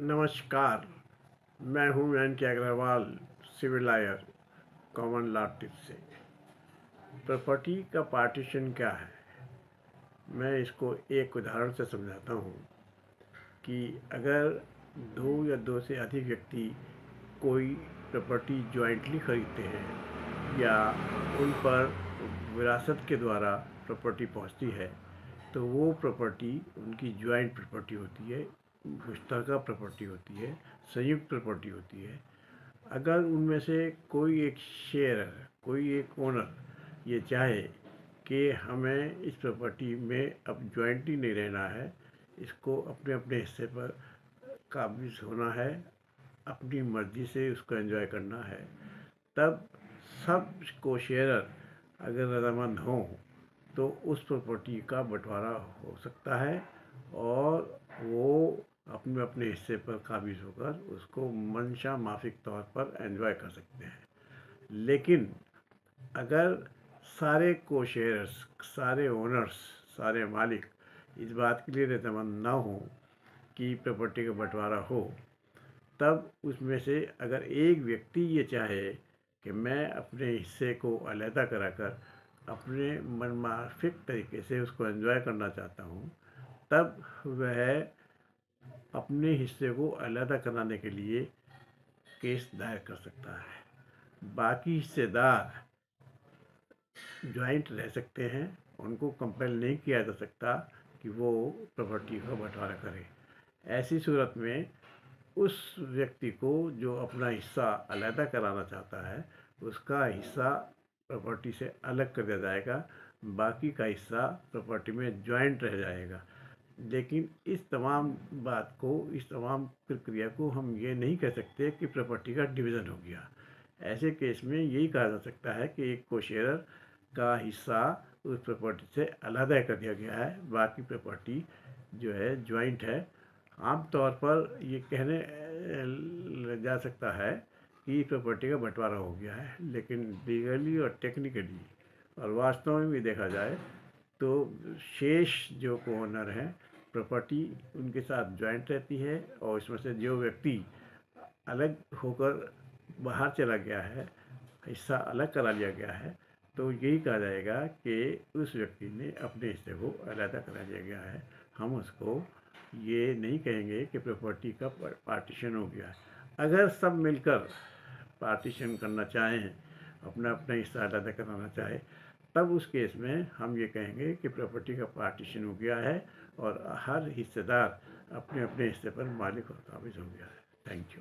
नमस्कार। मैं हूँ N K. Agarwal, civil lawyer, common law tips से। प्रॉपर्टी का पार्टीशन क्या है? मैं इसको एक उदाहरण से समझाता हूँ कि अगर दो या दो से अधिक व्यक्ति कोई प्रॉपर्टी जॉइंटली खरीदते हैं या उन पर विरासत के द्वारा प्रॉपर्टी पहुँचती है, तो वो प्रॉपर्टी उनकी जॉइंट प्रॉपर्टी होती है, मुश्तरका प्रॉपर्टी होती है, संयुक्त प्रॉपर्टी होती है। अगर उनमें से कोई एक शेयर, कोई एक ओनर ये चाहे कि हमें इस प्रॉपर्टी में अब जॉइंटली नहीं रहना है, इसको अपने अपने हिस्से पर काबिज होना है, अपनी मर्जी से उसको एंजॉय करना है, तब सब को शेयरर अगर रजामंद हों तो उस प्रॉपर्टी का बंटवारा हो सकता है और वो अपने अपने हिस्से पर काबिज होकर उसको मंशा माफिक तौर पर एंजॉय कर सकते हैं। लेकिन अगर सारे को शेयर्स, सारे ओनर्स, सारे मालिक इस बात के लिए रजामंद ना हो कि प्रॉपर्टी का बंटवारा हो, तब उसमें से अगर एक व्यक्ति ये चाहे कि मैं अपने हिस्से को अलहदा कराकर अपने मनमाफिक तरीके से उसको एंजॉय करना चाहता हूँ, तब वह अपने हिस्से को अलहदा कराने के लिए केस दायर कर सकता है। बाकी हिस्सेदार जॉइंट रह सकते हैं, उनको कंपेल नहीं किया जा सकता कि वो प्रॉपर्टी का बंटवारा करें। ऐसी सूरत में उस व्यक्ति को जो अपना हिस्सा अलहदा कराना चाहता है, उसका हिस्सा प्रॉपर्टी से अलग कर दिया जाएगा, बाकी का हिस्सा प्रॉपर्टी में जॉइंट रह जाएगा। लेकिन इस तमाम बात को, इस तमाम प्रक्रिया को हम ये नहीं कह सकते कि प्रॉपर्टी का डिवीज़न हो गया। ऐसे केस में यही कहा जा सकता है कि एक को शेयरर का हिस्सा उस प्रॉपर्टी से अलहदा कर दिया गया है, बाकी प्रॉपर्टी जो है जॉइंट है। आम तौर पर ये कहने जा सकता है कि प्रॉपर्टी का बंटवारा हो गया है, लेकिन लीगली और टेक्निकली और वास्तव में भी देखा जाए तो शेष जो को ओनर हैं, प्रॉपर्टी उनके साथ जॉइंट रहती है और इसमें से जो व्यक्ति अलग होकर बाहर चला गया है, हिस्सा अलग करा लिया गया है, तो यही कहा जाएगा कि उस व्यक्ति ने अपने हिस्से को अलहदा करा लिया गया है। हम उसको ये नहीं कहेंगे कि प्रॉपर्टी का पार्टीशन हो गया है। अगर सब मिलकर पार्टीशन करना चाहें, अपना अपना हिस्सा अलहदा कराना चाहे, तब उस केस में हम ये कहेंगे कि प्रॉपर्टी का पार्टीशन हो गया है और हर हिस्सेदार अपने अपने हिस्से पर मालिक और काबिज हो गया है। Thank you.